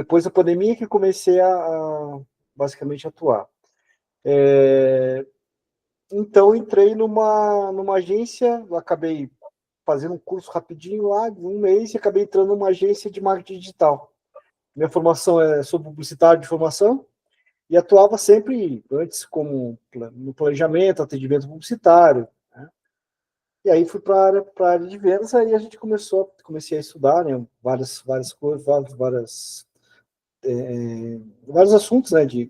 depois da pandemia que comecei a basicamente atuar. Então, entrei numa agência, acabei fazendo um curso rapidinho lá, de um mês, e acabei entrando numa agência de marketing digital. Minha formação sou publicitário de formação, e atuava sempre, antes, como no planejamento, atendimento publicitário, né? E aí fui para a área de vendas, aí a gente comecei a estudar, né, várias coisas, vários assuntos, né, de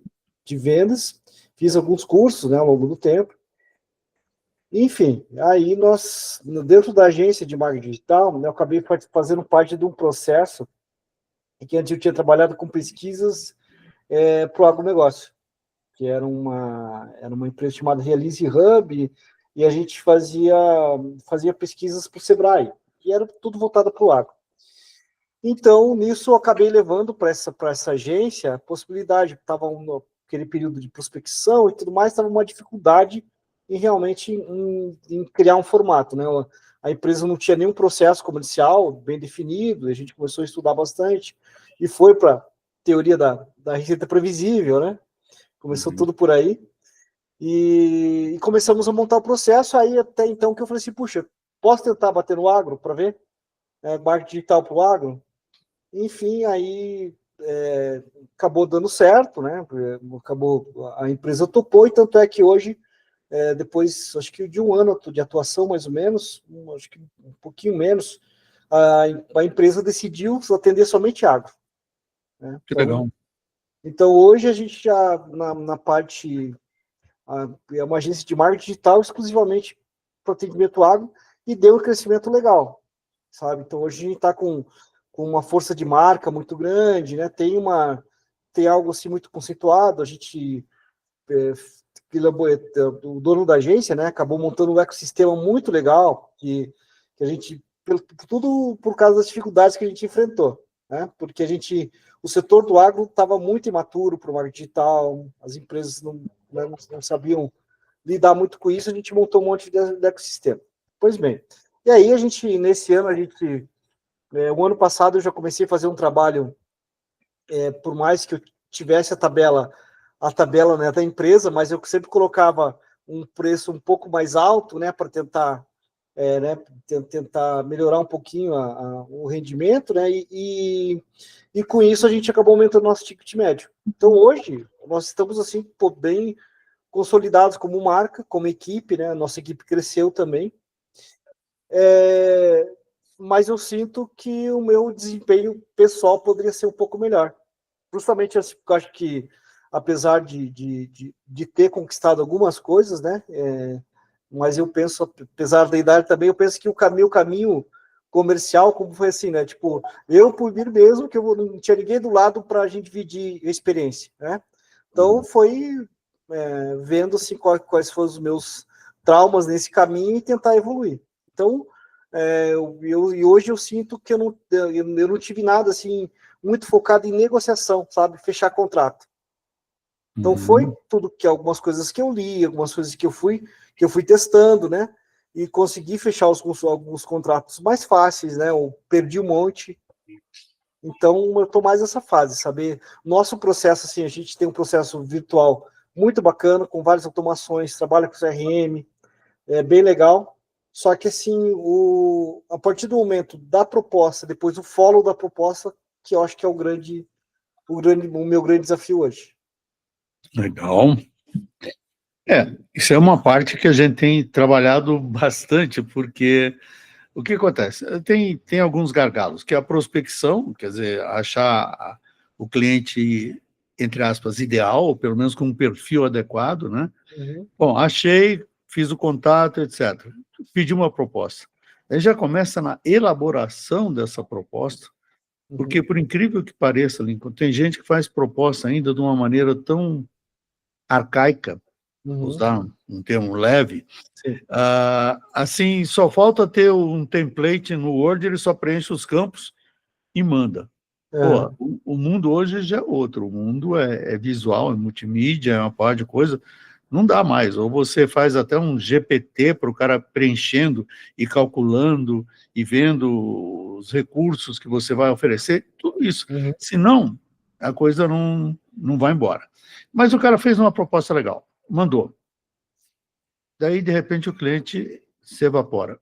vendas, fiz alguns cursos, né, ao longo do tempo. Enfim, aí dentro da agência de marketing digital, né, eu acabei fazendo parte de um processo em que antes eu tinha trabalhado com pesquisas para o agronegócio, que era uma empresa chamada Realize Hub, e a gente fazia pesquisas para o Sebrae, que era tudo voltado para o agro. Então, nisso, eu acabei levando para essa agência a possibilidade, estava naquele período de prospecção e tudo mais, estava uma dificuldade em realmente em criar um formato, né? A empresa não tinha nenhum processo comercial bem definido, a gente começou a estudar bastante, e foi para teoria da receita previsível, né? Começou tudo por aí, e começamos a montar o processo, aí até então que eu falei assim, puxa, posso tentar bater no agro para ver? Marketing digital para o agro? Enfim, aí acabou dando certo, né? A empresa topou, e tanto é que hoje, depois, acho que de um ano de atuação, mais ou menos, acho que um pouquinho menos, a empresa decidiu atender somente agro, né? Que legal. Então, hoje a gente já, na parte, é uma agência de marketing digital exclusivamente para atendimento agro, e deu um crescimento legal, sabe? Então, hoje a gente está com uma força de marca muito grande, né? Tem algo assim muito conceituado. A gente, o dono da agência, né, acabou montando um ecossistema muito legal, que a gente, tudo por causa das dificuldades que a gente enfrentou, né? Porque o setor do agro estava muito imaturo para o marketing digital, as empresas não sabiam lidar muito com isso, a gente montou um monte de ecossistema. Pois bem, e aí nesse ano, o ano passado eu já comecei a fazer um trabalho, por mais que eu tivesse a tabela, né, da empresa, mas eu sempre colocava um preço um pouco mais alto, né, para tentar, né, tentar melhorar um pouquinho o rendimento, né, e com isso a gente acabou aumentando o nosso ticket médio. Então hoje nós estamos assim, bem consolidados como marca, como equipe, né, a nossa equipe cresceu também, mas eu sinto que o meu desempenho pessoal poderia ser um pouco melhor. Justamente assim, porque eu acho que, apesar de ter conquistado algumas coisas, né? Mas eu penso, apesar da idade também, eu penso que o caminho comercial, como foi assim, né? Tipo, eu por mim mesmo, que eu não tinha ninguém do lado para a gente dividir a experiência, né? Então, foi vendo assim, quais foram os meus traumas nesse caminho e tentar evoluir. Então, e hoje eu sinto que eu não tive nada assim muito focado em negociação, sabe? Fechar contrato. Então foi tudo algumas coisas que eu li, algumas coisas que eu fui testando, né? E consegui fechar alguns contratos mais fáceis, né? Eu perdi um monte. Então eu tô mais nessa fase, saber. Nosso processo, assim, a gente tem um processo virtual muito bacana, com várias automações, trabalha com CRM, é bem legal. Só que, assim, a partir do momento da proposta, depois o follow da proposta, que eu acho que é o meu grande desafio hoje. Legal. Isso é uma parte que a gente tem trabalhado bastante, porque o que acontece? Tem alguns gargalos, que é a prospecção, quer dizer, achar o cliente, entre aspas, ideal, ou pelo menos com um perfil adequado, né? Bom, achei, fiz o contato, etc. Pedi uma proposta. Aí já começa na elaboração dessa proposta, porque, por incrível que pareça, Lincoln, tem gente que faz proposta ainda de uma maneira tão arcaica, usar um termo leve, assim, só falta ter um template no Word, ele só preenche os campos e manda. Pô, o mundo hoje já é outro, o mundo é visual, é multimídia, é uma parte de coisa, não dá mais, ou você faz até um GPT para o cara preenchendo e calculando e vendo os recursos que você vai oferecer, tudo isso. Se não, a coisa não vai embora. Mas o cara fez uma proposta legal, mandou. Daí, de repente, o cliente se evapora.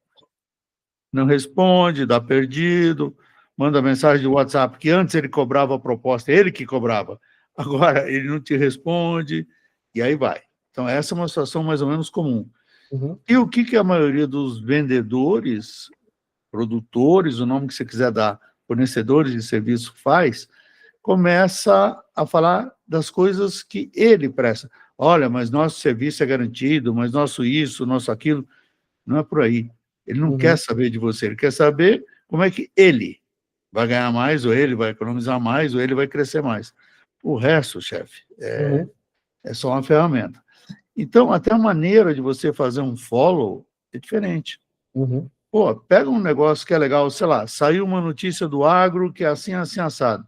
Não responde, dá perdido, manda mensagem de WhatsApp, que antes ele cobrava a proposta, ele que cobrava. Agora ele não te responde, e aí vai. Então, essa é uma situação mais ou menos comum. Uhum. E o que a maioria dos vendedores, produtores, o nome que você quiser dar, fornecedores de serviço faz, começa a falar das coisas que ele presta. Olha, mas nosso serviço é garantido, mas nosso isso, nosso aquilo. Não é por aí. Ele não quer saber de você, ele quer saber como é que ele vai ganhar mais, ou ele vai economizar mais, ou ele vai crescer mais. O resto, chefe, é só uma ferramenta. Então, até a maneira de você fazer um follow é diferente. Uhum. Pô, pega um negócio que é legal, sei lá, saiu uma notícia do agro que é assim, assim, assado.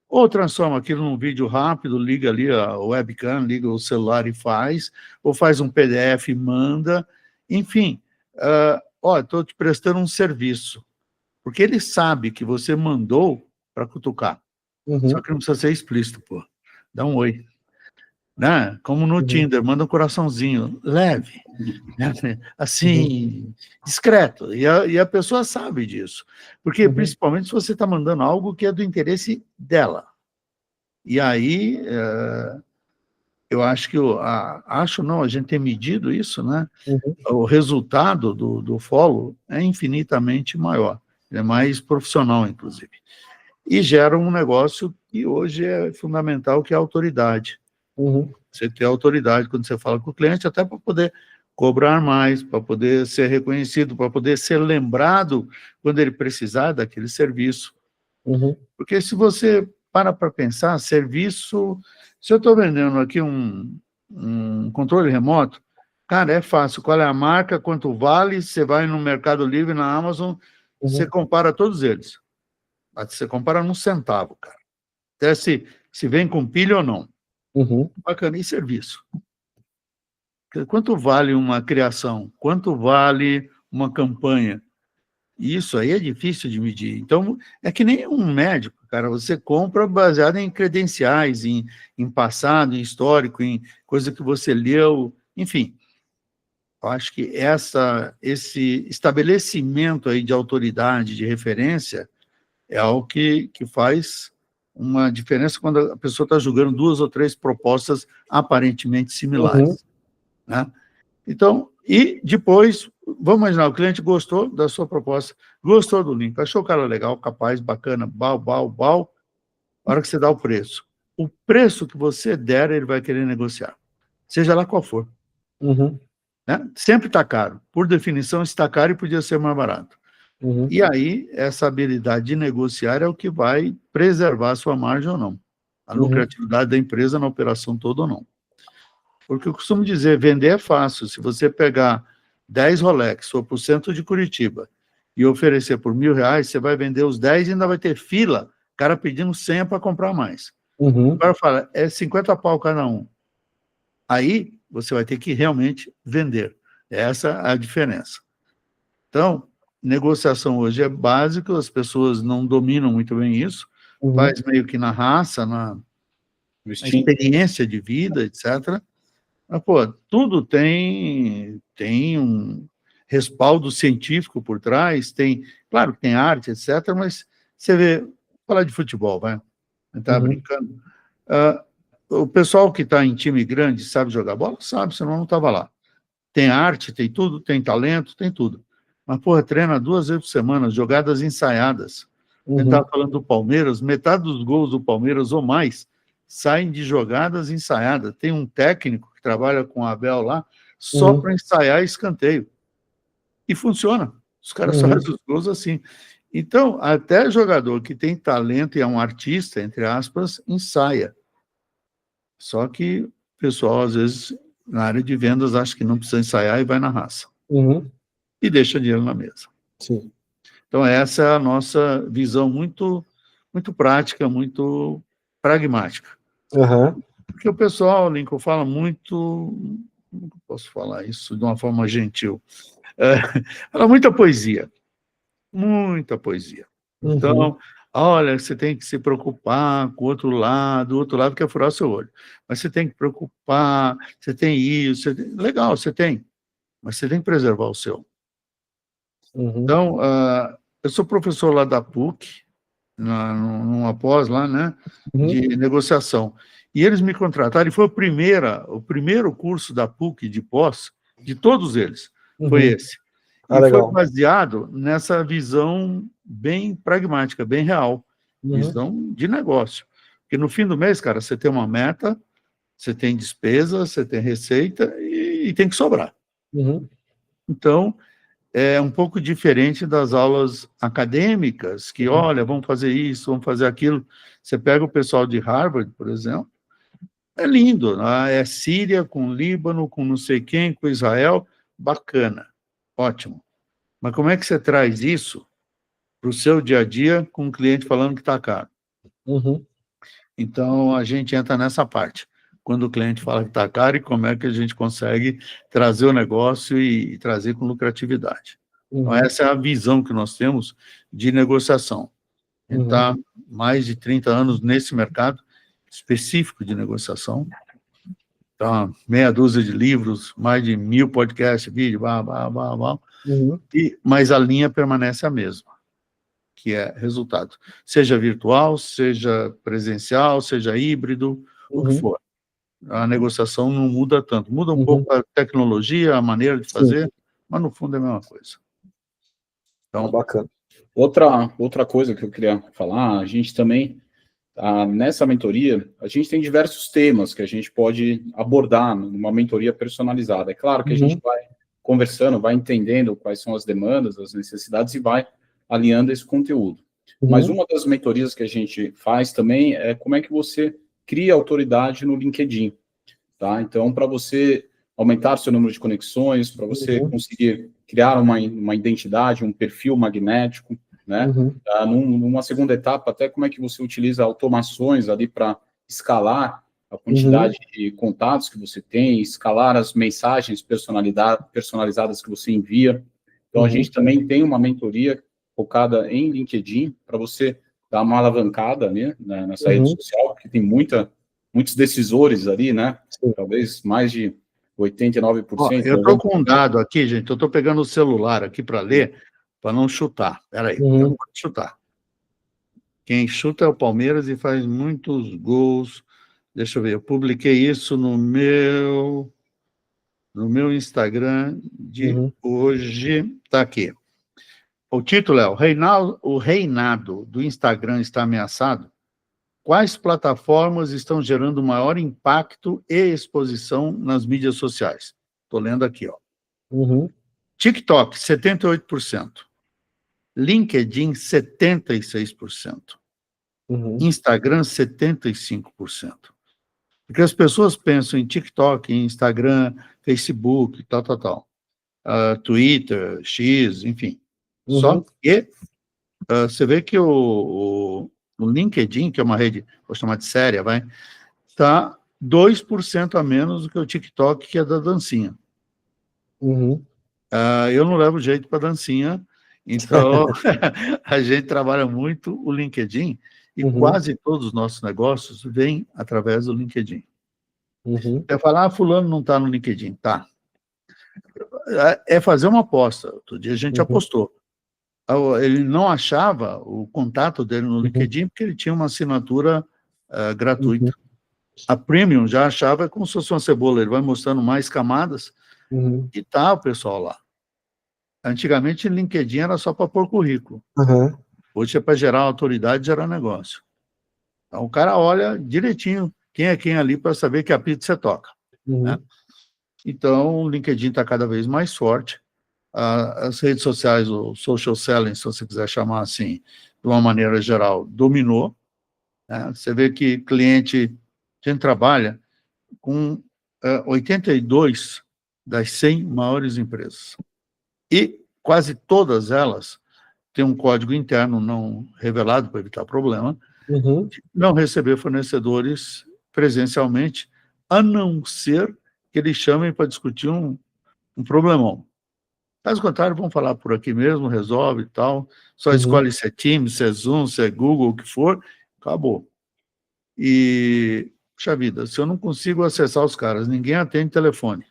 Ou transforma aquilo num vídeo rápido, liga ali a webcam, liga o celular e faz, ou faz um PDF e manda, enfim. Estou te prestando um serviço, porque ele sabe que você mandou para cutucar, só que não precisa ser explícito, pô. Dá um oi. Né? Como no Tinder, manda um coraçãozinho, leve, né? Assim, discreto, e a pessoa sabe disso, porque principalmente se você está mandando algo que é do interesse dela, e aí eu acho que, a gente tem medido isso, né? O resultado do follow é infinitamente maior, é mais profissional, inclusive, e gera um negócio que hoje é fundamental, que é a autoridade. Você ter autoridade quando você fala com o cliente, até para poder cobrar mais, para poder ser reconhecido, para poder ser lembrado quando ele precisar daquele serviço. Porque se você para pensar, serviço... Se eu estou vendendo aqui um controle remoto, cara, é fácil. Qual é a marca, quanto vale, você vai no Mercado Livre, na Amazon, você compara todos eles. Você compara num centavo, cara. Até se vem com pilha ou não. Bacana, e serviço? Quanto vale uma criação? Quanto vale uma campanha? Isso aí é difícil de medir. Então, é que nem um médico, cara, você compra baseado em credenciais, em passado, em histórico, em coisa que você leu, enfim. Eu acho que esse estabelecimento aí de autoridade, de referência, é algo que faz uma diferença quando a pessoa está julgando 2 ou 3 propostas aparentemente similares. Né? Então, e depois, vamos imaginar, o cliente gostou da sua proposta, gostou do link, achou o cara legal, capaz, bacana, bal, a hora que você dá o preço. O preço que você der, ele vai querer negociar, seja lá qual for. Né? Sempre está caro. Por definição, está caro e podia ser mais barato. E aí, essa habilidade de negociar é o que vai preservar a sua margem ou não, a lucratividade da empresa na operação toda ou não. Porque eu costumo dizer, vender é fácil. Se você pegar 10 Rolex, for para o centro de Curitiba, e oferecer por R$1.000, você vai vender os 10 e ainda vai ter fila, cara pedindo 100 para comprar mais. O cara fala, é 50 pau cada um. Aí, você vai ter que realmente vender. Essa é a diferença. Então, negociação hoje é básica, as pessoas não dominam muito bem isso, faz meio que na raça, na experiência de vida, etc., mas, pô, tudo tem um respaldo científico por trás, claro que tem arte, etc., mas você vê, falar de futebol, vai, tá brincando. O pessoal que está em time grande sabe jogar bola? Sabe, senão não estava lá. Tem arte, tem tudo, tem talento, tem tudo. Mas, porra, treina 2 vezes por semana, jogadas ensaiadas. A gente estava falando do Palmeiras, metade dos gols do Palmeiras ou mais saem de jogadas ensaiadas. Tem um técnico que trabalha com o Abel lá, só para ensaiar escanteio. E funciona. Os caras fazem os gols assim. Então, até jogador que tem talento e é um artista, entre aspas, ensaia. Só que o pessoal, às vezes, na área de vendas, acha que não precisa ensaiar e vai na raça. E deixa dinheiro na mesa. Sim. Então, essa é a nossa visão muito, muito prática, muito pragmática. Porque o pessoal, Lincoln, fala muito... Como posso falar isso de uma forma gentil? Fala muita poesia. Muita poesia. Então, olha, você tem que se preocupar com o outro lado quer furar o seu olho. Mas você tem que preocupar, você tem isso, legal, você tem, mas você tem que preservar o seu. Uhum. Então, eu sou professor lá da PUC, numa pós lá, né, de negociação. E eles me contrataram, e foi o primeiro curso da PUC de pós, de todos eles, foi esse. E foi Legal. baseado nessa visão bem pragmática, bem real, visão de negócio. Porque no fim do mês, cara, você tem uma meta, você tem despesa, você tem receita e tem que sobrar. Então, é um pouco diferente das aulas acadêmicas, que, olha, vamos fazer isso, vamos fazer aquilo. Você pega o pessoal de Harvard, por exemplo, é lindo, né? É Síria com Líbano, com não sei quem, com Israel, bacana, ótimo. Mas como é que você traz isso para o seu dia a dia com um cliente falando que está caro? Então, a gente entra nessa parte. Quando o cliente fala que está caro, e como é que a gente consegue trazer o negócio e trazer com lucratividade. Então, essa é a visão que nós temos de negociação. A gente está mais de 30 anos nesse mercado específico de negociação. Então, meia dúzia de livros, mais de 1000 podcasts, vídeo, mas a linha permanece a mesma, que é resultado. Seja virtual, seja presencial, seja híbrido, o que for. A negociação não muda tanto. Muda um pouco a tecnologia, a maneira de fazer, mas no fundo é a mesma coisa. Então, bacana. Outra coisa que eu queria falar, a gente também, nessa mentoria, a gente tem diversos temas que a gente pode abordar numa mentoria personalizada. É claro que a gente vai conversando, vai entendendo quais são as demandas, as necessidades e vai alinhando esse conteúdo. Mas uma das mentorias que a gente faz também é como é que você cria autoridade no LinkedIn, tá? Então, para você aumentar seu número de conexões, para você conseguir criar uma identidade, um perfil magnético, né? Numa segunda etapa, até como é que você utiliza automações ali para escalar a quantidade de contatos que você tem, escalar as mensagens personalizadas que você envia. Então, a gente também tem uma mentoria focada em LinkedIn, para você dar uma alavancada, né, nessa rede social, porque tem muitos decisores ali, né? Talvez mais de 89%. Eu estou com um dado aqui, gente, eu estou pegando o celular aqui para ler, para não chutar. Espera aí, eu não vou chutar. Quem chuta é o Palmeiras e faz muitos gols. Deixa eu ver, eu publiquei isso no meu Instagram de hoje. Está aqui. O título é: o reinado do Instagram está ameaçado? Quais plataformas estão gerando maior impacto e exposição nas mídias sociais? Estou lendo aqui, ó. TikTok, 78%. LinkedIn, 76%. Instagram, 75%. Porque as pessoas pensam em TikTok, em Instagram, Facebook, tal. Twitter, X, enfim. Só que você vê que o LinkedIn, que é uma rede, vou chamar de séria, está 2% a menos do que o TikTok, que é da dancinha. Eu não levo jeito para dancinha, então a gente trabalha muito o LinkedIn e quase todos os nossos negócios vêm através do LinkedIn. Você fala, fulano não está no LinkedIn. Tá. É fazer uma aposta. Outro dia a gente apostou. Ele não achava o contato dele no LinkedIn porque ele tinha uma assinatura gratuita. A Premium já achava como se fosse uma cebola, ele vai mostrando mais camadas e tá o pessoal lá. Antigamente, o LinkedIn era só para pôr currículo. Hoje é para gerar autoridade e gerar negócio. Então, o cara olha direitinho quem é quem ali para saber que apito você toca. Né? Então, o LinkedIn está cada vez mais forte. As redes sociais, o social selling, se você quiser chamar assim, de uma maneira geral, dominou. Né? Você vê que cliente, a gente trabalha com 82 das 100 maiores empresas. E quase todas elas têm um código interno não revelado, para evitar problema, de não receber fornecedores presencialmente, a não ser que eles chamem para discutir um problemão. Caso contrário, vamos falar por aqui mesmo, resolve e tal, só escolhe se é Teams, se é Zoom, se é Google, o que for, acabou. E, puxa vida, se eu não consigo acessar os caras, ninguém atende telefone.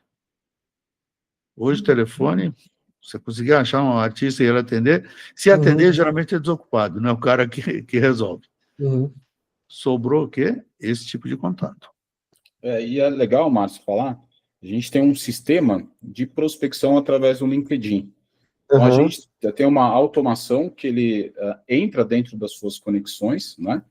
Hoje, telefone, você conseguir achar um artista e ele atender, se atender, geralmente é desocupado, não é o cara que resolve. Sobrou o quê? Esse tipo de contato. E é legal, Márcio, falar, a gente tem um sistema de prospecção através do LinkedIn. Então, a gente tem uma automação que ele entra dentro das suas conexões, né?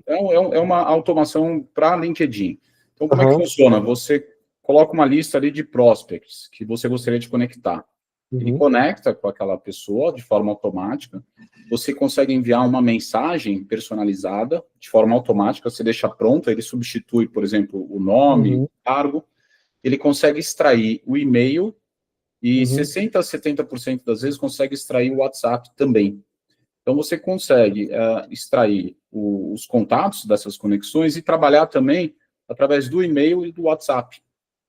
É uma automação para LinkedIn. Então, como é que funciona? Você coloca uma lista ali de prospects que você gostaria de conectar. Ele conecta com aquela pessoa de forma automática. Você consegue enviar uma mensagem personalizada de forma automática. Você deixa pronta, ele substitui, por exemplo, o nome, o cargo. Ele consegue extrair o e-mail e 60% a 70% das vezes consegue extrair o WhatsApp também. Então, você consegue extrair os contatos dessas conexões e trabalhar também através do e-mail e do WhatsApp.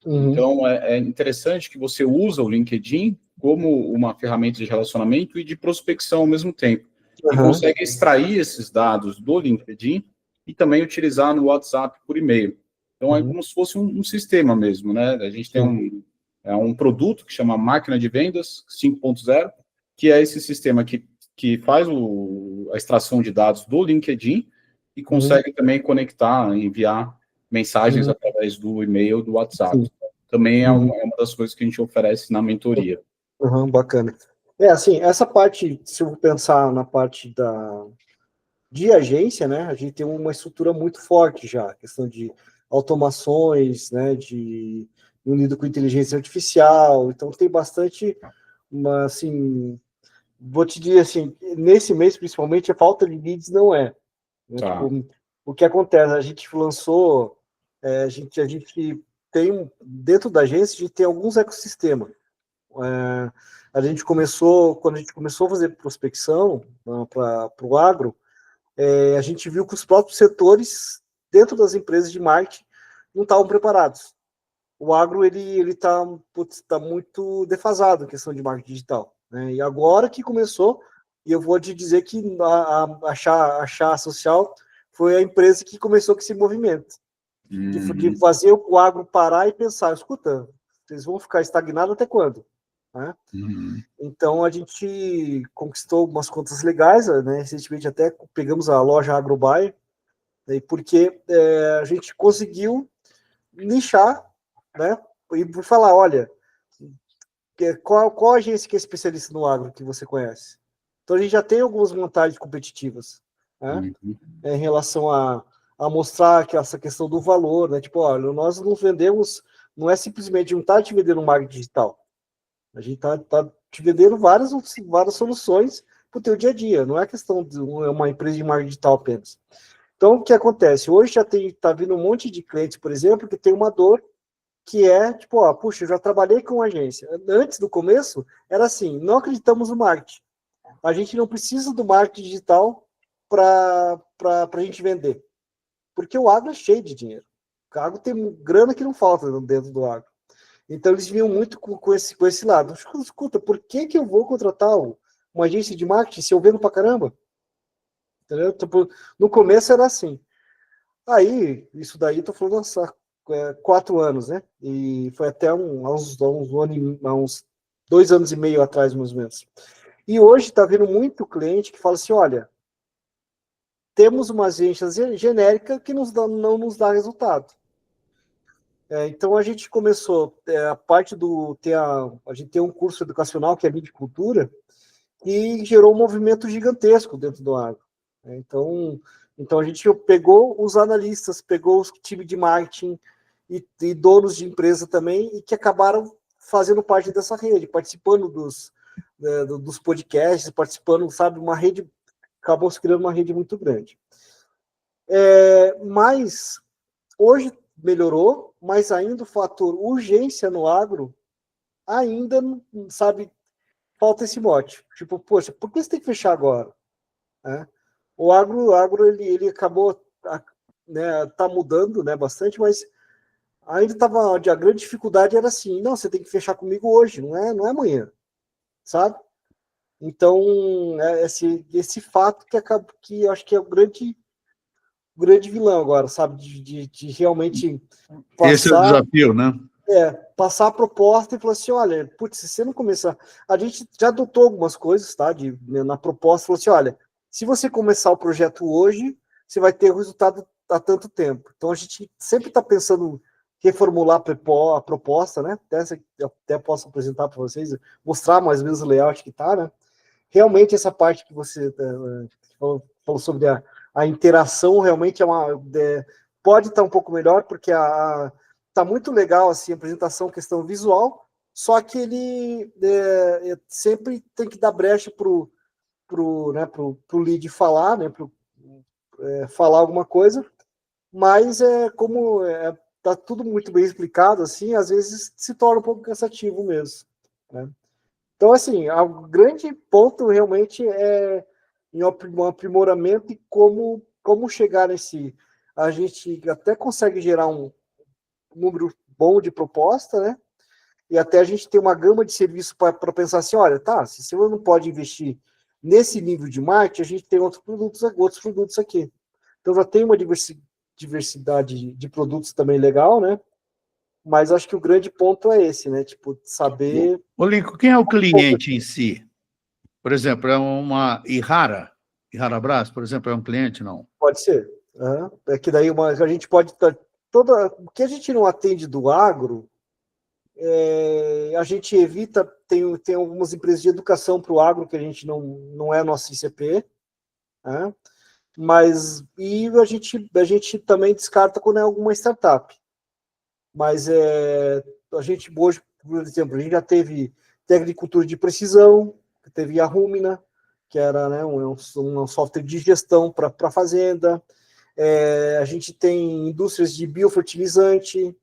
Então, é interessante que você usa o LinkedIn como uma ferramenta de relacionamento e de prospecção ao mesmo tempo. E consegue extrair esses dados do LinkedIn e também utilizar no WhatsApp por e-mail. Então, é como se fosse um sistema mesmo, né? A gente tem um produto que chama Máquina de Vendas 5.0, que é esse sistema que faz a extração de dados do LinkedIn e consegue também conectar, enviar mensagens através do e-mail, do WhatsApp. Também é uma das coisas que a gente oferece na mentoria. Bacana. Assim, essa parte, se eu pensar na parte de agência, né, a gente tem uma estrutura muito forte já, questão de automações, né, unido com inteligência artificial, então tem bastante, assim, vou te dizer assim, nesse mês, principalmente, a falta de leads não é. Né? Tipo, o que acontece, a gente lançou, a gente tem, dentro da agência, a gente tem alguns ecossistemas. A gente começou, quando a gente começou a fazer prospecção para o agro, a gente viu que os próprios setores dentro das empresas de marketing não estavam preparados. O agro ele tá muito defasado em questão de marketing digital, né? E agora que começou, e eu vou te dizer que a Chá Social foi a empresa que começou com esse movimento de fazer o agro parar e pensar, escuta, vocês vão ficar estagnados até quando? Né? Então a gente conquistou umas contas legais, né? Recentemente até pegamos a loja Agrobuy, né? Porque a gente conseguiu nichar, né? E falar, olha, qual agência que é especialista no agro que você conhece? Então a gente já tem algumas vantagens competitivas, né? Em relação a mostrar que essa questão do valor, né? Tipo, olha, nós não vendemos, não é simplesmente não está te vendendo marketing digital. A gente está te vendendo várias soluções para o teu dia a dia. Não é questão de uma empresa de marketing digital apenas. Então, o que acontece? Hoje já está vindo um monte de clientes, por exemplo, que tem uma dor que é, tipo, puxa, eu já trabalhei com agência. Antes do começo, era assim, não acreditamos no marketing. A gente não precisa do marketing digital para a gente vender. Porque o agro é cheio de dinheiro. O agro tem grana que não falta dentro do agro. Então, eles vinham muito com esse lado. Escuta, por que eu vou contratar uma agência de marketing se eu vendo pra caramba? Entendeu? Tipo, no começo era assim. Aí, isso daí, tô falando há 4 anos, né? E foi até há uns 2 anos e meio atrás, mais ou menos. E hoje está vindo muito cliente que fala assim, olha, temos uma agência genérica que não nos dá resultado. Então a gente começou, a parte a gente tem um curso educacional que é Midicultura, e gerou um movimento gigantesco dentro do agro. Então a gente pegou os analistas, pegou os times de marketing e donos de empresa também, e que acabaram fazendo parte dessa rede, participando dos podcasts, participando, sabe, uma rede, acabou se criando uma rede muito grande. Mas hoje melhorou, mas ainda o fator urgência no agro ainda, sabe, falta esse mote. Tipo, poxa, por que você tem que fechar agora? O agro ele acabou, né, tá mudando, né, bastante, mas ainda estava, a grande dificuldade era assim, não, você tem que fechar comigo hoje, não é amanhã. sabe? Então, esse fato que acaba, que eu acho que é o grande vilão agora, sabe? De realmente Esse é o passar, desafio, né? passar a proposta e falar assim, olha, putz, se você não começar... A gente já adotou algumas coisas, tá? Na proposta, falou assim, olha, se você começar o projeto hoje, você vai ter o resultado há tanto tempo. Então, a gente sempre está pensando em reformular a proposta, né? Até posso apresentar para vocês, mostrar mais ou menos o layout que tá, né? Realmente, essa parte que você falou sobre a interação, realmente pode estar um pouco melhor, porque tá muito legal assim, a apresentação, questão visual, só que ele sempre tem que dar brecha pro lead falar, né, falar alguma coisa, mas como tá tudo muito bem explicado, assim, às vezes se torna um pouco cansativo mesmo, né? Então, assim, o grande ponto realmente é em um aprimoramento e como chegar nesse... A gente até consegue gerar um número bom de proposta, né? E até a gente tem uma gama de serviços para pensar assim, olha, tá, se você não pode investir nesse nível de marketing, a gente tem outros produtos aqui. Então já tem uma diversidade de produtos também legal, né? Mas acho que o grande ponto é esse, né? Tipo, saber... Ô, Lincoln, quem é o cliente em si? Por exemplo, é uma Ihara Brás, por exemplo, é um cliente, não? Pode ser. É que daí a gente pode... O que a gente não atende do agro, a gente evita... Tem algumas empresas de educação para o agro que a gente não é nosso ICP, né? Mas a gente também descarta quando é alguma startup. Mas a gente hoje, por exemplo, a gente já teve agricultura de precisão, teve a Rumina, que era, né, um software de gestão para a fazenda. A gente tem indústrias de biofertilizante,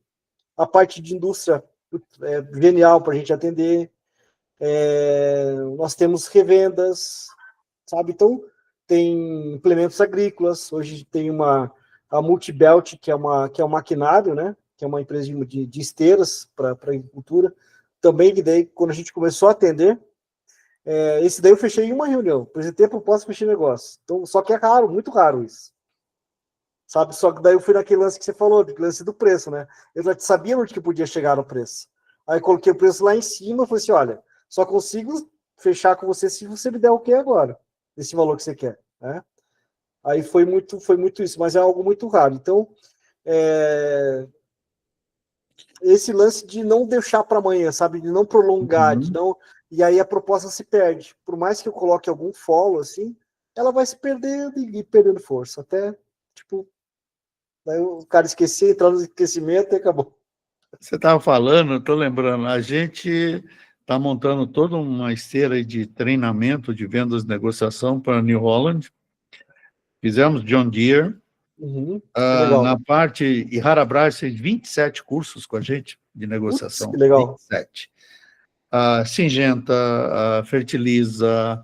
a parte de indústria genial para a gente atender. Nós temos revendas, sabe? Então, tem implementos agrícolas. Hoje tem a Multibelt, que é um maquinário, né? Que é uma empresa de esteiras para agricultura. Também, que daí, quando a gente começou a atender, esse daí eu fechei em uma reunião. Apresentei a proposta, fechei negócio. Então, só que é raro, muito raro isso. Sabe? Só que daí eu fui naquele lance que você falou, do lance do preço, né? Eu já sabia onde que podia chegar no preço. Aí coloquei o preço lá em cima, falei assim, olha, só consigo fechar com você se você me der o que agora, esse valor que você quer, né? Aí foi muito isso, mas é algo muito raro. Então, esse lance de não deixar para amanhã, sabe? De não prolongar, e aí a proposta se perde. Por mais que eu coloque algum follow, assim, ela vai se perdendo e perdendo força. Até, tipo, daí o cara esquecia, entrar no esquecimento e acabou. Você estava falando, estou lembrando, a gente está montando toda uma esteira de treinamento de vendas e negociação para New Holland. Fizemos John Deere. Legal. Na parte, Ihara Brás fez 27 cursos com a gente de negociação. Putz, que legal. 27. Singenta, Fertiliza,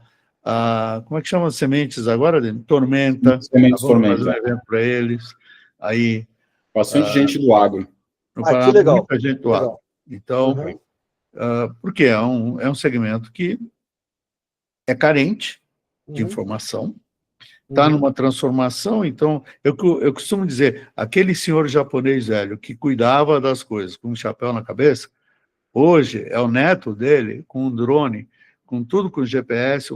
como é que chama as sementes agora? Tormenta. Sementes Tormenta. Fazer um evento para eles. Aí, bastante gente do agro. No Paraná, que legal. muita gente do agro. Então, porque é um segmento que é carente de informação, está numa transformação. Então, eu costumo dizer, aquele senhor japonês velho que cuidava das coisas com um chapéu na cabeça, hoje é o neto dele com um drone, com tudo com GPS,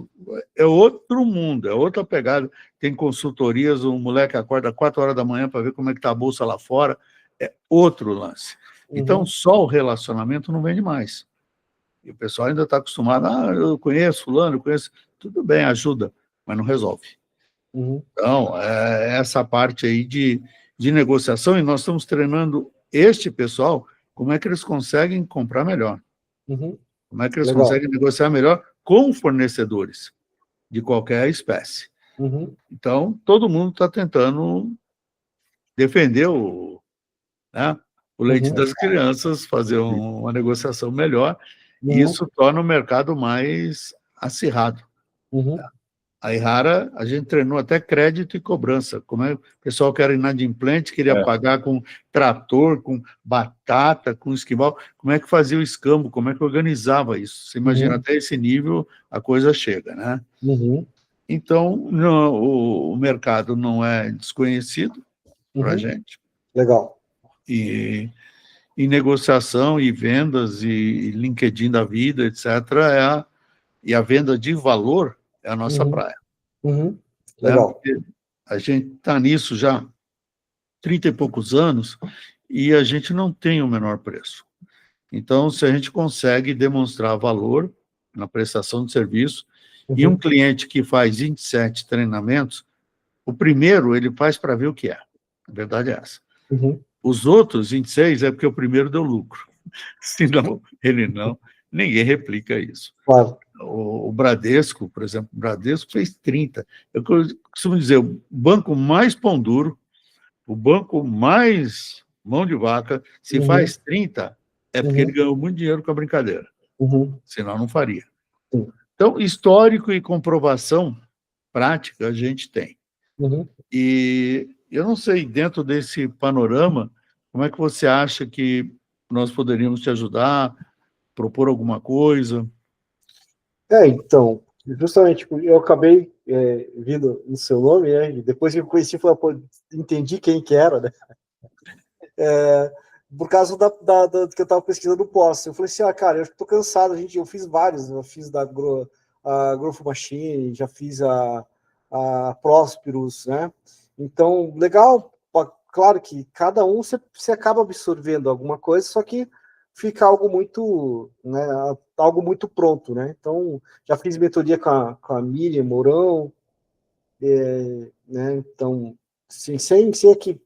é outro mundo, é outra pegada. Tem consultorias, o moleque acorda 4 horas da manhã para ver como é que está a bolsa lá fora, é outro lance. Então, só o relacionamento não vende mais. E o pessoal ainda está acostumado, eu conheço fulano, eu conheço... Tudo bem, ajuda, mas não resolve. Então, essa parte aí de negociação, e nós estamos treinando este pessoal, como é que eles conseguem comprar melhor. Como é que eles conseguem negociar melhor com fornecedores de qualquer espécie. Então, todo mundo está tentando defender o leite das crianças, fazer uma negociação melhor, e isso torna o mercado mais acirrado. A Errara, a gente treinou até crédito e cobrança. Como é o pessoal que era inadimplente, queria pagar com trator, com batata, com esquimal. Como é que fazia o escambo? Como é que organizava isso? Você imagina, até esse nível a coisa chega, né? Então, o mercado não é desconhecido para a gente. Legal. E negociação e vendas e LinkedIn da vida, etc., e a venda de valor é a nossa praia. Legal. Porque a gente está nisso já há 30 e poucos anos e a gente não tem o menor preço. Então, se a gente consegue demonstrar valor na prestação de serviço, e um cliente que faz 27 treinamentos, o primeiro ele faz para ver o que é. A verdade é essa. Os outros 26 é porque o primeiro deu lucro. Senão, ele não. Ninguém replica isso. Claro. O Bradesco, por exemplo, o Bradesco fez 30. Eu costumo dizer, o banco mais pão duro, o banco mais mão de vaca, se faz 30, é porque ele ganhou muito dinheiro com a brincadeira. Senão não faria. Então, histórico e comprovação prática a gente tem. E eu não sei, dentro desse panorama, como é que você acha que nós poderíamos te ajudar, propor alguma coisa? Então, justamente, eu acabei vindo no seu nome, né? E depois que eu conheci, entendi quem que era, né? Por causa do que eu estava pesquisando o pós. Eu falei assim, cara, eu estou cansado, eu fiz vários, eu fiz a Growth Machine, já fiz a Prosperous, né? Então, legal, claro que cada um você acaba absorvendo alguma coisa, só que fica algo muito, né, algo muito pronto, né? Então, já fiz mentoria com a Miriam Mourão, né? Então, sem aqui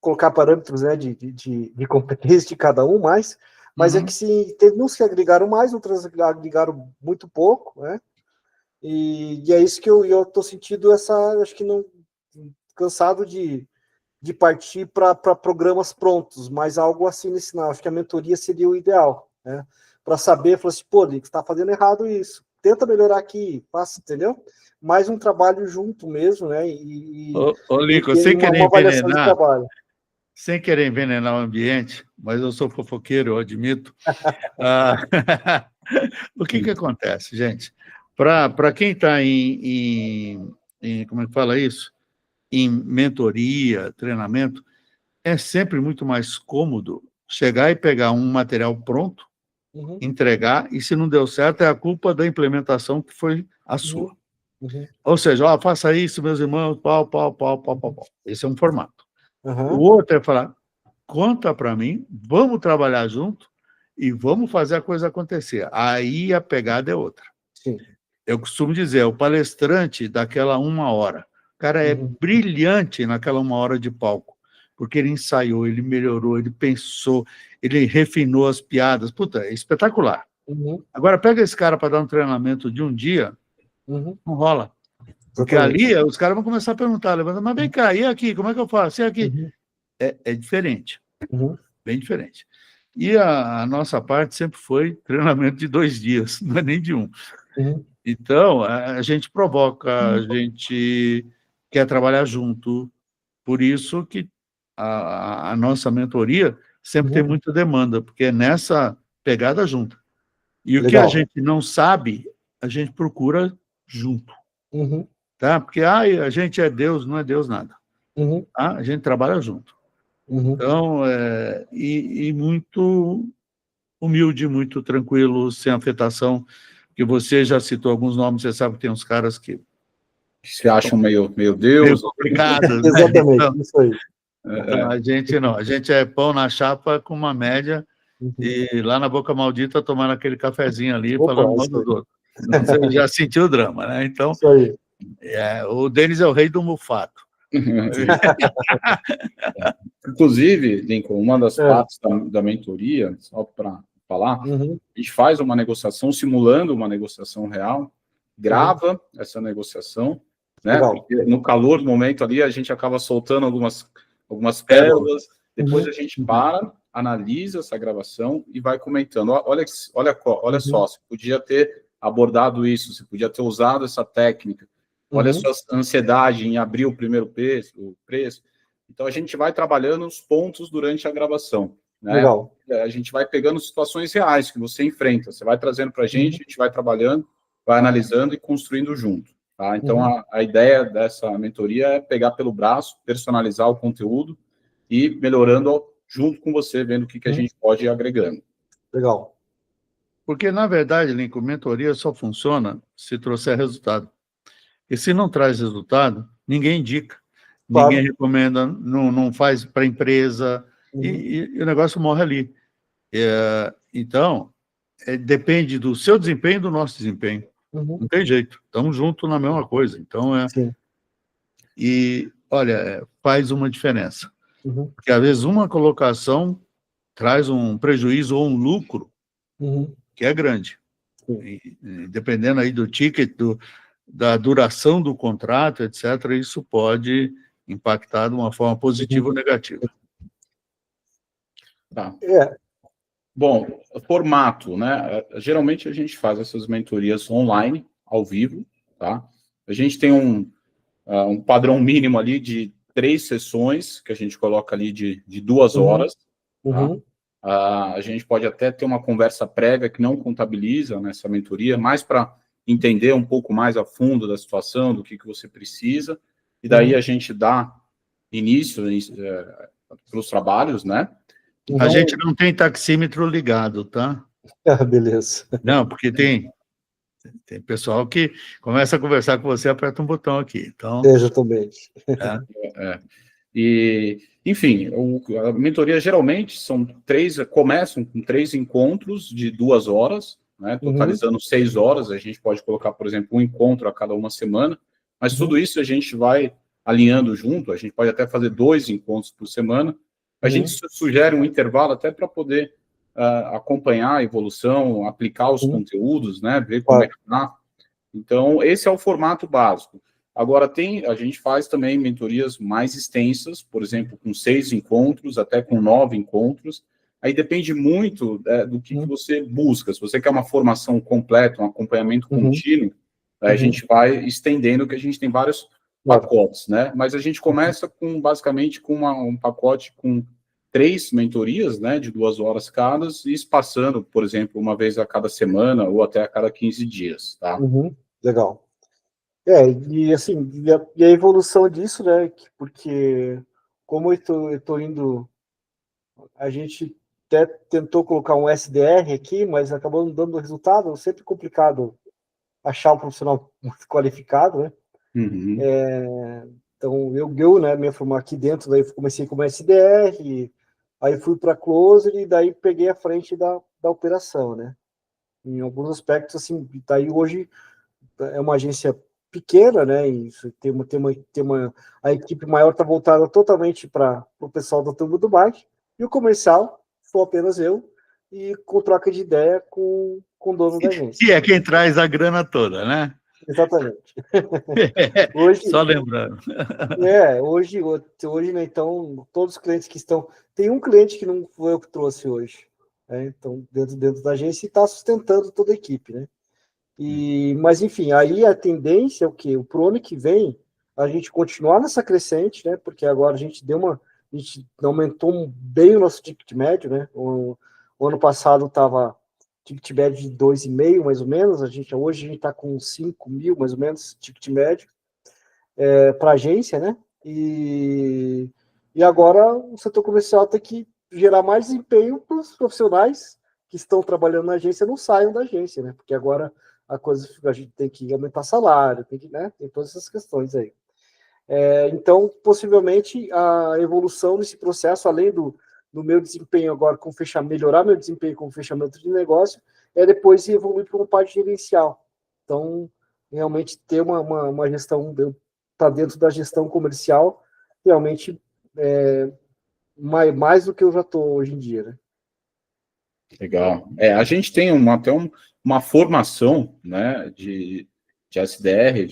colocar parâmetros, né, de competência de cada um, mas é que teve uns que agregaram mais, outros agregaram muito pouco, né? E é isso que eu tô sentindo acho que não cansado de partir para programas prontos, mas algo assim nesse sinal. Acho que a mentoria seria o ideal, né? Para saber, falar assim, pô, Lico, você está fazendo errado isso. Tenta melhorar aqui, passa, entendeu? Mais um trabalho junto mesmo, né? Ô, Lico, sem querer envenenar o ambiente, mas eu sou fofoqueiro, eu admito. O que acontece, gente? Para quem está como é que fala isso? Em mentoria, treinamento, é sempre muito mais cômodo chegar e pegar um material pronto, entregar, e se não deu certo, é a culpa da implementação que foi a sua. Ou seja, faça isso, meus irmãos, pau. Esse é um formato. O outro é falar, conta para mim, vamos trabalhar junto e vamos fazer a coisa acontecer. Aí a pegada é outra. Sim. Eu costumo dizer, o palestrante daquela 1 hora, o cara é brilhante naquela 1 hora de palco, porque ele ensaiou, ele melhorou, ele pensou, ele refinou as piadas. Puta, é espetacular. Agora, pega esse cara para dar um treinamento de um dia, não rola. Porque ali os caras vão começar a perguntar, mas vem cá, e aqui, como é que eu faço? E aqui? É diferente, bem diferente. E a nossa parte sempre foi treinamento de 2 dias, não é nem de 1. Então, a gente provoca, a gente quer trabalhar junto, por isso que a nossa mentoria sempre tem muita demanda, porque é nessa pegada junta. E o que a gente não sabe, a gente procura junto. Tá? Porque a gente é Deus, não é Deus nada. Tá? A gente trabalha junto. Então, e muito humilde, muito tranquilo, sem afetação, que você já citou alguns nomes, você sabe que tem uns caras que se acham meio Deus. Complicados, né? Exatamente, então, isso aí. Então, a gente não, a gente é pão na chapa com uma média, e lá na Boca Maldita tomando aquele cafezinho ali, falando mal dos outros. Você já sentiu o drama, né? Então, isso aí. O Denis é o rei do mufato. Inclusive, Lincoln, uma das partes da mentoria, só para falar, a gente faz uma negociação, simulando uma negociação real, grava essa negociação, né? Porque no calor do momento ali, a gente acaba soltando algumas pérolas, depois a gente para, analisa essa gravação e vai comentando. Olha só, você podia ter abordado isso, você podia ter usado essa técnica. olha a sua ansiedade em abrir o primeiro preço. Então, a gente vai trabalhando os pontos durante a gravação, né? Legal. A gente vai pegando situações reais que você enfrenta, você vai trazendo para a gente vai trabalhando, vai analisando e construindo junto, tá? Então, a ideia dessa mentoria é pegar pelo braço, personalizar o conteúdo e melhorando junto com você, vendo o que a gente pode ir agregando. Legal. Porque, na verdade, Lincoln, mentoria só funciona se trouxer resultado. E se não traz resultado, ninguém indica, Claro. ninguém recomenda, não faz para a empresa, e o negócio morre ali. Então, depende do seu desempenho e do nosso desempenho. Não tem jeito, estamos juntos na mesma coisa. Então, Sim. E, olha, faz uma diferença. Porque, às vezes, uma colocação traz um prejuízo ou um lucro que é grande. E, dependendo aí do ticket, da duração do contrato, etc., isso pode impactar de uma forma positiva ou negativa. Tá. Bom, formato, né? Geralmente a gente faz essas mentorias online, ao vivo, tá? A gente tem um padrão mínimo ali de 3 sessões, que a gente coloca ali de 2 horas, tá? A gente pode até ter uma conversa prévia que não contabiliza nessa mentoria, mais para entender um pouco mais a fundo da situação, do que você precisa, e daí a gente dá início para os trabalhos, né? A gente não tem taxímetro ligado, tá? Beleza. Não, porque tem pessoal que começa a conversar com você, aperta um botão aqui. Então, exatamente. E, enfim, a mentoria geralmente começam com 3 encontros de 2 horas, né, totalizando 6 horas. A gente pode colocar, por exemplo, um encontro a cada uma semana, mas tudo isso a gente vai alinhando junto. A gente pode até fazer 2 encontros por semana. A gente sugere um intervalo até para poder acompanhar a evolução, aplicar os conteúdos, né, ver como é que está. Então, esse é o formato básico. Agora, a gente faz também mentorias mais extensas, por exemplo, com 6 encontros, até com 9 encontros. Aí depende muito do que você busca. Se você quer uma formação completa, um acompanhamento contínuo, a gente vai estendendo, que a gente tem vários pacotes, né? Mas a gente começa basicamente com um pacote com 3 mentorias, né, de 2 horas cada, e passando, por exemplo, uma vez a cada semana ou até a cada 15 dias, tá? Legal. E assim, e a evolução disso, né, porque como eu tô indo, a gente até tentou colocar um SDR aqui, mas acabou não dando resultado, é sempre complicado achar um profissional muito qualificado, né? Então, eu né, me formar aqui dentro, daí comecei como SDR, aí fui para Closer e daí peguei a frente da operação, né? Em alguns aspectos, assim, daí hoje é uma agência pequena, né? E a equipe maior está voltada totalmente para o pessoal da turma do baixo, e o comercial sou apenas eu, e com troca de ideia com o dono da agência. Que é quem traz a grana toda, né? Exatamente. Hoje, só lembrando. Hoje, né, então, todos os clientes que estão... Tem um cliente que não foi eu que trouxe hoje, né? Então, dentro da agência, e está sustentando toda a equipe, né? Mas, enfim, aí a tendência é o quê? Pro ano que vem, a gente continuar nessa crescente, né? Porque agora a gente aumentou bem o nosso ticket médio, né? O ano passado estava ticket médio de 2,5, mais ou menos. Hoje a gente está com 5 mil, mais ou menos, ticket médio para a agência, né? E agora o setor comercial tem que gerar mais desempenho para os profissionais que estão trabalhando na agência não saiam da agência, né? Porque agora a gente tem que aumentar salário, né? Tem todas essas questões aí. Então, possivelmente, a evolução nesse processo, além do meu desempenho agora melhorar meu desempenho com fechamento de negócio, é depois evoluir para uma parte gerencial. Então, realmente ter uma gestão, tá dentro da gestão comercial, realmente mais do que eu já estou hoje em dia, né? Legal. A gente tem até uma formação, né, de SDR,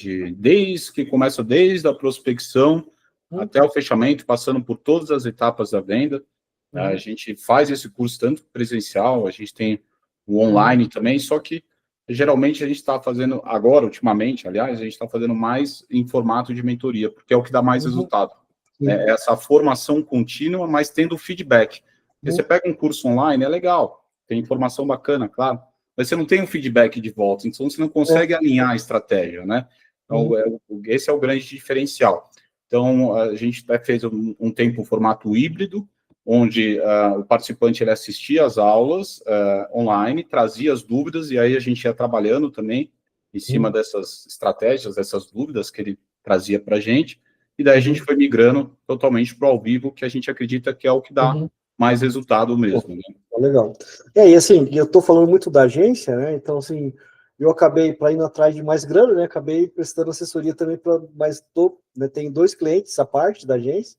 que começa desde a prospecção até o fechamento, passando por todas as etapas da venda. A gente faz esse curso tanto presencial, a gente tem o online também, só que geralmente a gente está fazendo, agora, ultimamente, aliás, a gente está fazendo mais em formato de mentoria, porque é o que dá mais resultado. Né? Essa formação contínua, mas tendo feedback. Porque você pega um curso online, é legal, tem informação bacana, claro, mas você não tem um feedback de volta, então você não consegue alinhar a estratégia, né? Então, esse é o grande diferencial. Então, a gente fez um tempo um formato híbrido, onde o participante ele assistia às aulas online, trazia as dúvidas, e aí a gente ia trabalhando também em cima dessas estratégias, dessas dúvidas que ele trazia para a gente, e daí a gente foi migrando totalmente para o ao vivo, que a gente acredita que é o que dá mais resultado mesmo. Né? Legal. E assim, eu estou falando muito da agência, né? Então, assim, eu acabei, para ir atrás de mais grana, né? Acabei prestando assessoria também para mais, né? Tem 2 clientes, a parte da agência,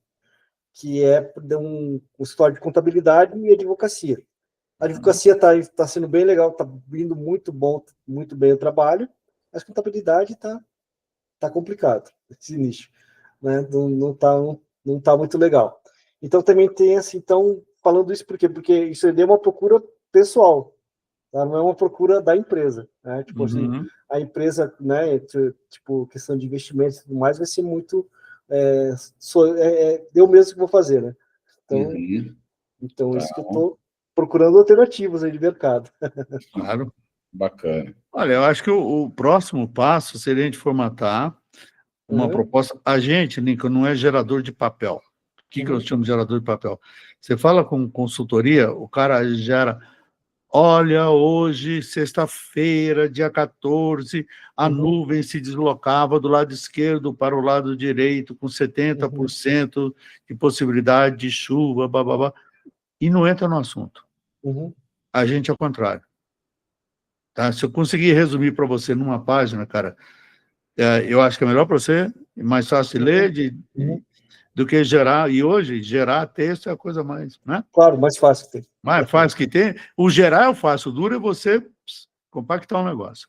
que é um escritório de contabilidade e advocacia. A advocacia está sendo bem legal, está vindo muito bem o trabalho, mas a contabilidade está complicado, esse nicho, né? Não tá muito legal. Então, também tem assim, então, falando isso por quê? Porque isso é uma procura pessoal, tá? Não é uma procura da empresa, né? Tipo assim, a empresa, né, tipo, questão de investimentos e tudo mais, vai ser muito eu mesmo que vou fazer, né? Então isso que eu estou procurando alternativas aí de mercado. Claro. Bacana. Olha, eu acho que o próximo passo seria a gente formatar uma proposta. A gente, Lincoln, não é gerador de papel. O que eu chamo de gerador de papel? Você fala com consultoria, o cara gera... Olha, hoje, sexta-feira, dia 14, a nuvem se deslocava do lado esquerdo para o lado direito, com 70% de possibilidade de chuva, bababá, e não entra no assunto. A gente é o contrário. Tá? Se eu conseguir resumir para você numa página, cara, eu acho que é melhor para você, mais fácil de ler, do que gerar, e hoje, gerar texto é a coisa mais, né? Claro, mais fácil que tem. Mais fácil que tem. O gerar é o fácil, o duro é você compactar o negócio.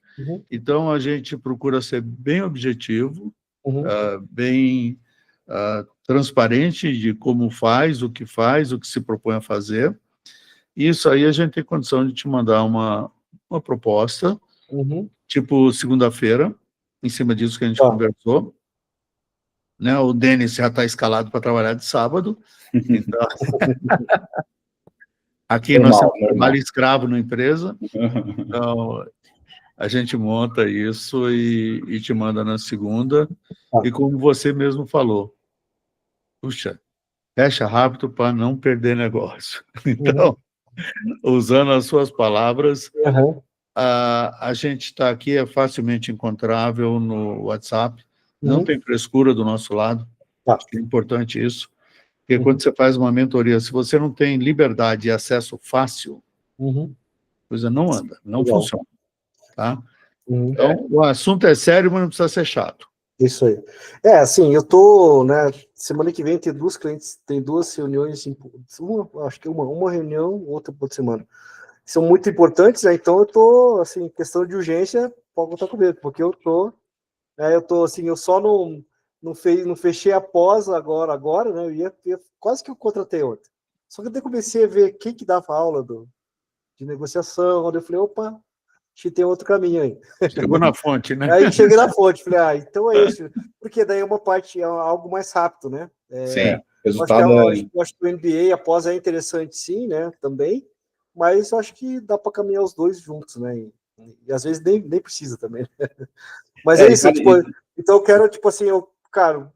Então, a gente procura ser bem objetivo, bem transparente de como faz, o que se propõe a fazer. Isso aí a gente tem condição de te mandar uma proposta, tipo segunda-feira, em cima disso que a gente conversou. Né? O Denis já está escalado para trabalhar de sábado. Então... Aqui nós temos trabalho escravo na empresa, então a gente monta isso e te manda na segunda. E como você mesmo falou, puxa, fecha rápido para não perder negócio. Então, usando as suas palavras, a gente está aqui, é facilmente encontrável no WhatsApp, não tem frescura do nosso lado, é importante isso. Porque quando você faz uma mentoria, se você não tem liberdade e acesso fácil, a coisa não anda, não funciona. Tá? Então, o assunto é sério, mas não precisa ser chato. Isso aí. Assim, eu tô, né, semana que vem tem 2 clientes, tem 2 reuniões, acho que uma reunião, outra por semana. São muito importantes, né, então eu tô, assim, questão de urgência, pode contar comigo, porque eu tô, assim, eu só não fechei a pós agora, né? Eu ia quase que eu contratei ontem. Só que eu comecei a ver quem que dava aula de negociação, onde eu falei, opa, acho que tem outro caminho aí. Chegou na fonte, né? Aí cheguei na fonte, falei, então é isso. Porque daí é uma parte, é algo mais rápido, né? Sim, resultado eu acho que o MBA após é interessante sim, né? Também, mas eu acho que dá para caminhar os dois juntos, né? E às vezes nem precisa também. Mas é isso, tipo, então eu quero, tipo assim, cara,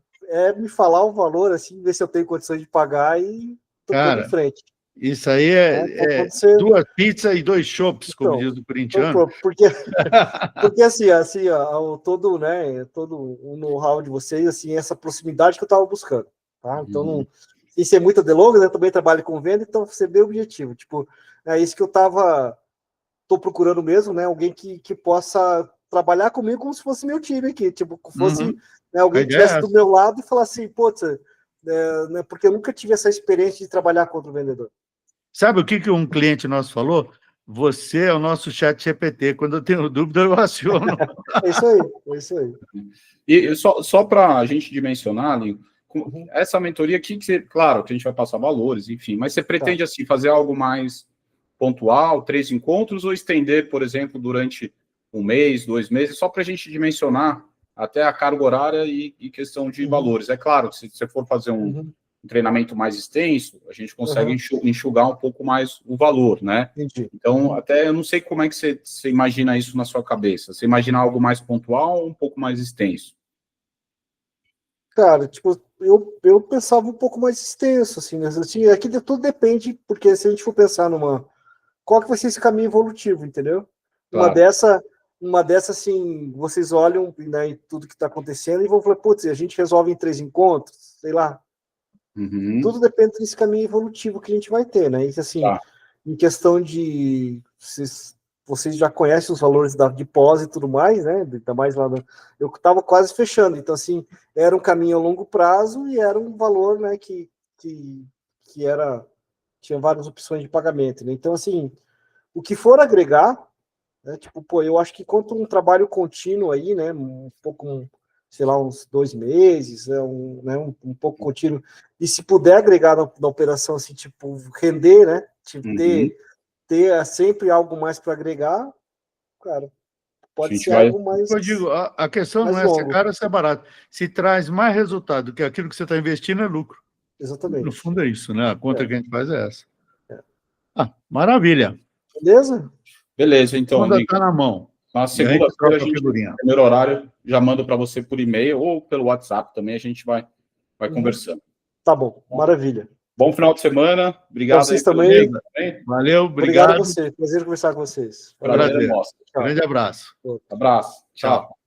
me falar o valor, assim, ver se eu tenho condições de pagar e tocando em frente. Isso aí é 2 pizzas e 2 chopps, como diz o corintiano. Porque assim, todo o know-how de vocês, assim, essa proximidade que eu estava buscando, tá? Então, não, sem ser muito delongas, eu também trabalho com venda, então ser bem objetivo. Tipo, é isso que eu tô procurando mesmo, né? Alguém que possa trabalhar comigo como se fosse meu time aqui, tipo, fosse né, alguém que estivesse do meu lado e falasse assim, putz, né, porque eu nunca tive essa experiência de trabalhar contra o vendedor. Sabe o que um cliente nosso falou? Você é o nosso chat GPT, quando eu tenho dúvida eu aciono. É isso aí. E só para a gente dimensionar, essa mentoria aqui, claro, que a gente vai passar valores, enfim, mas você pretende assim, fazer algo mais pontual, 3 encontros, ou estender, por exemplo, durante um mês, 2 meses, só para a gente dimensionar até a carga horária e questão de valores. É claro que se você for fazer um treinamento mais extenso, a gente consegue enxugar um pouco mais o valor, né? Entendi. Então, até eu não sei como é que você imagina isso na sua cabeça. Você imagina algo mais pontual ou um pouco mais extenso? Cara, tipo, eu pensava um pouco mais extenso, assim, né? Assim, aqui tudo depende, porque se a gente for pensar qual que vai ser esse caminho evolutivo, entendeu? Claro. Uma dessa, assim, vocês olham, né, em tudo que está acontecendo e vão falar, putz, a gente resolve em 3 encontros, sei lá. Tudo depende desse caminho evolutivo que a gente vai ter, né? E, assim, em questão de... Vocês já conhecem os valores de pós e tudo mais, né? Ainda mais lá eu estava quase fechando. Então, assim, era um caminho a longo prazo e era um valor, né, que tinha várias opções de pagamento, né? Então, assim, o que for agregar, né, tipo, pô, eu acho que quanto um trabalho contínuo aí, né, um pouco, sei lá, uns 2 meses, né, um pouco contínuo, e se puder agregar na operação, assim, tipo, render, né, tipo, ter sempre algo mais para agregar, cara, pode ser algo mais... Eu digo, a questão não é ser caro ou ser barato. Se traz mais resultado do que aquilo que você está investindo, é lucro. Exatamente. No fundo é isso, né? A conta que a gente faz é essa. Maravilha. Beleza? Beleza, então. Quando está na mão. Na segunda-feira, a gente, no primeiro horário, já mando para você por e-mail ou pelo WhatsApp também, a gente vai conversando. Tá bom, maravilha. Bom final de semana. Obrigado. Vocês também. Valeu, obrigado. Obrigado a você. Prazer conversar com vocês. Prazer. Grande abraço. Abraço. Tchau.